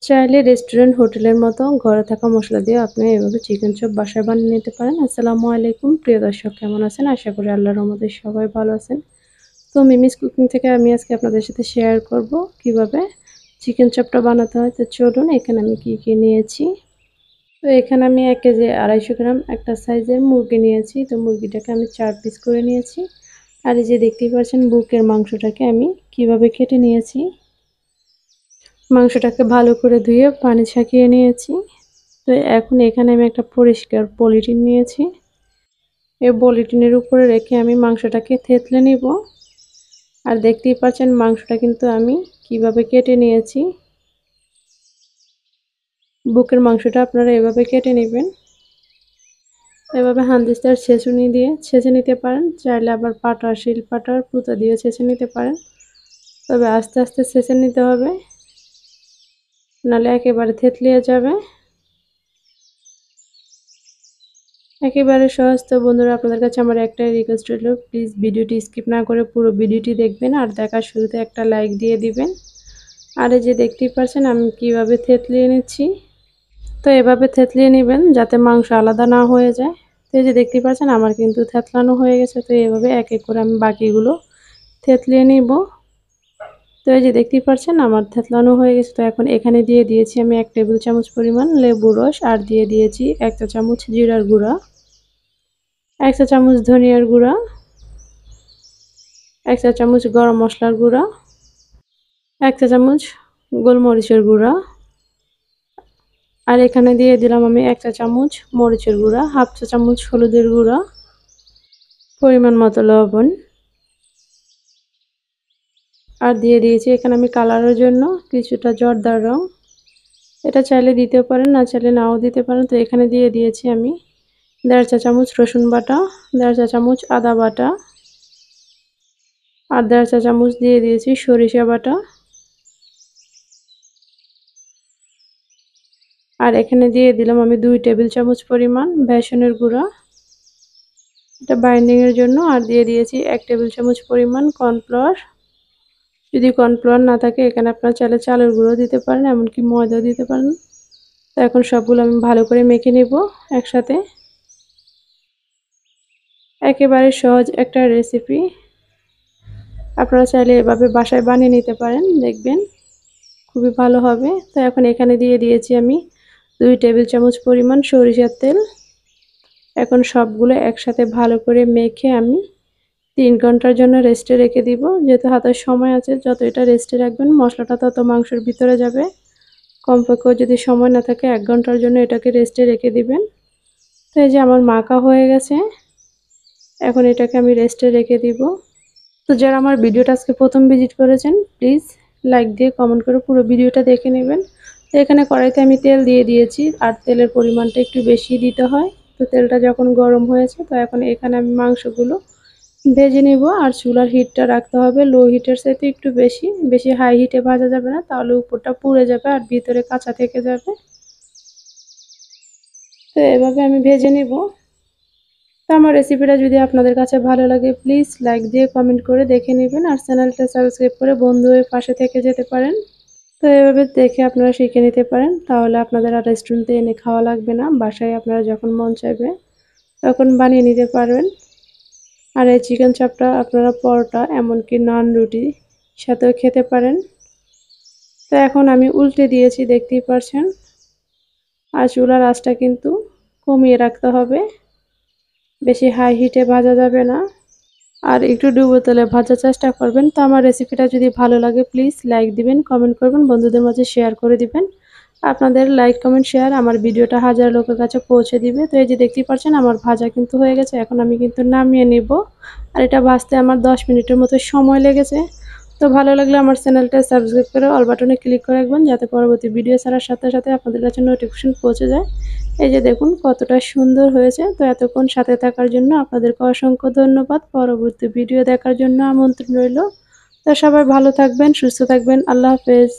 চাইলে রেস্টুরেন্ট হোটেলের মতো ঘরে থাকা মশলা দিয়ে আপনি এভাবে চিকেন চপ বাসায় বানিয়ে নিতে পারেন। আসসালামু আলাইকুম প্রিয় দর্শক, কেমন আছেন? আশা করি আল্লাহর রহমতে সবাই ভালো আছেন। তো মিমিস কুকিং থেকে আমি আজকে আপনাদের সাথে শেয়ার করব কিভাবে চিকেন চপটা বানাতে হয়। তো চলুন, এখানে আমি কি নিয়েছি। তো এখানে আমি 1 কেজি 250 গ্রাম একটা সাইজের মুরগি নিয়েছি। তো মুরগিটাকে আমি 4 পিস করে নিয়েছি। আর এই যে দেখতেই পাচ্ছেন বুকের মাংসটাকে আমি কিভাবে কেটে নিয়েছি। মাংসটাকে ভালো করে ধুয়ে পানি ছাকিয়ে নিয়েছি। তো এখন এখানে আমি একটা পরিষ্কার পলিথিন নিয়েছি। এই পলিথিনের উপরে রেখে আমি মাংসটাকে থেতলে নিব। আর দেখতেই পাচ্ছেন মাংসটা কিন্তু আমি কিভাবে কেটে নিয়েছি। বুকের মাংসটা আপনারা এভাবে কেটে নেবেন। এভাবে হান্দিস্তার ছেঁচুনি দিয়ে ছেঁচে নিতে পারেন, চাইলে আবার পাটা শিল পাটার পুঁতা দিয়ে ছেঁচে নিতে পারেন। তবে আস্তে আস্তে ছেঁচে নিতে হবে, নাহলে একেবারে থেতলিয়ে যাবে। একেবারে সহজ। তো বন্ধুরা, আপনাদের কাছে আমার একটাই রিকোয়েস্ট রইল, প্লিজ ভিডিওটি স্কিপ না করে পুরো ভিডিওটি দেখবেন আর দেখার শুরুতে একটা লাইক দিয়ে দিবেন। আর এই যে দেখতেই পাচ্ছেন আমি কিভাবে থেতলিয়ে নিচ্ছি। তো এভাবে থেতলিয়ে নেবেন যাতে মাংস আলাদা না হয়ে যায়। তো এই যে দেখতেই পাচ্ছেন আমার কিন্তু থেতলানো হয়ে গেছে। তো এভাবে এক এক করে আমি বাকিগুলো থেতলিয়ে নিব। তো এই যে দেখতেই পাচ্ছেন আমার থেতলানো হয়ে গেছে। তো এখন এখানে দিয়ে দিয়েছি আমি 1 টেবিল চামচ পরিমাণ লেবুর রস, আর দিয়ে দিয়েছি 1 চা চামচ জিরার গুঁড়া, 1 চা চামচ ধনিয়ার গুঁড়া, 1 চা চামচ গরম মশলার গুঁড়া, 1 চা চামচ গোলমরিচের গুঁড়া, আর এখানে দিয়ে দিলাম আমি 1 চা চামচ মরিচের গুঁড়া, হাফ চা চামচ হলুদের গুঁড়া, পরিমাণ মতো লবণ, আর দিয়ে দিয়েছি এখানে আমি কালারের জন্য কিছুটা জর্দার রং। এটা চাইলে দিতে পারেন, না চাইলে নাও দিতে পারেন। তো এখানে দিয়ে দিয়েছি আমি 1.5 চা চামচ রসুন বাটা, 1.5 চা চামচ আদা বাটা, আর 1.5 চা চামচ দিয়ে দিয়েছি সরিষা বাটা। আর এখানে দিয়ে দিলাম আমি 2 টেবিল চামচ পরিমাণ বেসনের গুঁড়া, এটা বাইন্ডিং এর জন্য। আর দিয়ে দিয়েছি 1 টেবিল চামচ পরিমাণ কর্নফ্লাওয়ার। যদি কর্নফ্লাওয়ার না থাকে এখানে আপনারা চাইলে চালের গুঁড়ো দিতে পারেন, এমনকি ময়দাও দিতে পারেন। তো এখন সবগুলো আমি ভালো করে মেখে নেব একসাথে। একেবারে সহজ একটা রেসিপি, আপনারা চাইলে এভাবে বাসায় বানিয়ে নিতে পারেন, দেখবেন খুবই ভালো হবে। তো এখন এখানে দিয়ে দিয়েছি আমি 2 টেবিল চামচ পরিমাণ সরিষার তেল। এখন সবগুলো একসাথে ভালো করে মেখে আমি 3 ঘন্টার জন্য রেস্টে রেখে দিব। যেহেতু হাতে সময় আছে, যত এটা রেস্টে রাখবেন মশলাটা তত মাংসের ভিতরে যাবে। কমপক্ষে যদি সময় না থাকে 1 ঘন্টার জন্য এটাকে রেস্টে রেখে দিবেন। তো এই যে আমার মাখা হয়ে গেছে, এখন এটাকে আমি রেস্টে রেখে দিব। তো যারা আমার ভিডিওটা আজকে প্রথম ভিজিট করেছেন, প্লিজ লাইক দিয়ে কমেন্ট করে পুরো ভিডিওটা দেখে নেবেন। তো এখানে কড়াইতে আমি তেল দিয়ে দিয়েছি, আর তেলের পরিমাণটা একটু বেশি দিতে হয়। তো তেলটা যখন গরম হয়েছে, তো এখন এখানে আমি মাংসগুলো ভেজে নেব। আর চুলার হিটটা রাখতে হবে লো হিটের সাথে একটু বেশি, বেশি হাই হিটে ভাজা যাবে না, তাহলে উপরটা পুড়ে যাবে আর ভিতরে কাঁচা থেকে যাবে। তো এভাবে আমি ভেজে নেব। তো আমার রেসিপিটা যদি আপনাদের কাছে ভালো লাগে, প্লিজ লাইক দিয়ে কমেন্ট করে দেখে নেবেন, আর চ্যানেলটা সাবস্ক্রাইব করে বন্ধু হয়ে পাশে থেকে যেতে পারেন। তো এভাবে দেখে আপনারা শিখে নিতে পারেন, তাহলে আপনাদের আর রেস্টুরেন্টে এনে খাওয়া লাগবে না, বাসায় আপনারা যখন মন চাইবে তখন বানিয়ে নিতে পারবেন। আর এই চিকেন চাপটা আপনারা পরোটা, এমনকি নান, রুটি সাথেও খেতে পারেন। তো এখন আমি উল্টে দিয়েছি, দেখতেই পারছেন। আর চুলার আঁচটা কিন্তু কমিয়ে রাখতে হবে, বেশি হাই হিটে ভাজা যাবে না, আর একটু ডুবো তেলে ভাজার চেষ্টা করবেন। তো আমার রেসিপিটা যদি ভালো লাগে, প্লিজ লাইক দিবেন, কমেন্ট করবেন, বন্ধুদের মাঝে শেয়ার করে দিবেন। আপনাদের লাইক, কমেন্ট, শেয়ার আমার ভিডিওটা হাজার লোকের কাছে পৌঁছে দিবে। তো এই যে দেখতেই পাচ্ছেন আমার ভাজা কিন্তু হয়ে গেছে, এখন আমি কিন্তু নামিয়ে নিব। আর এটা ভাজতে আমার 10 মিনিটের মতো সময় লেগেছে। তো ভালো লাগলে আমার চ্যানেলটা সাবস্ক্রাইব করে অল বাটনে ক্লিক করে রাখবেন, যাতে পরবর্তী ভিডিও ছাড়ার সাথে সাথে আপনাদের কাছে নোটিফিকেশন পৌঁছে যায়। এই যে দেখুন কতটা সুন্দর হয়েছে। তো এতক্ষণ সাথে থাকার জন্য আপনাদেরকে অসংখ্য ধন্যবাদ। পরবর্তী ভিডিও দেখার জন্য আমন্ত্রণ রইল। তো সবাই ভালো থাকবেন, সুস্থ থাকবেন। আল্লাহ হাফেজ।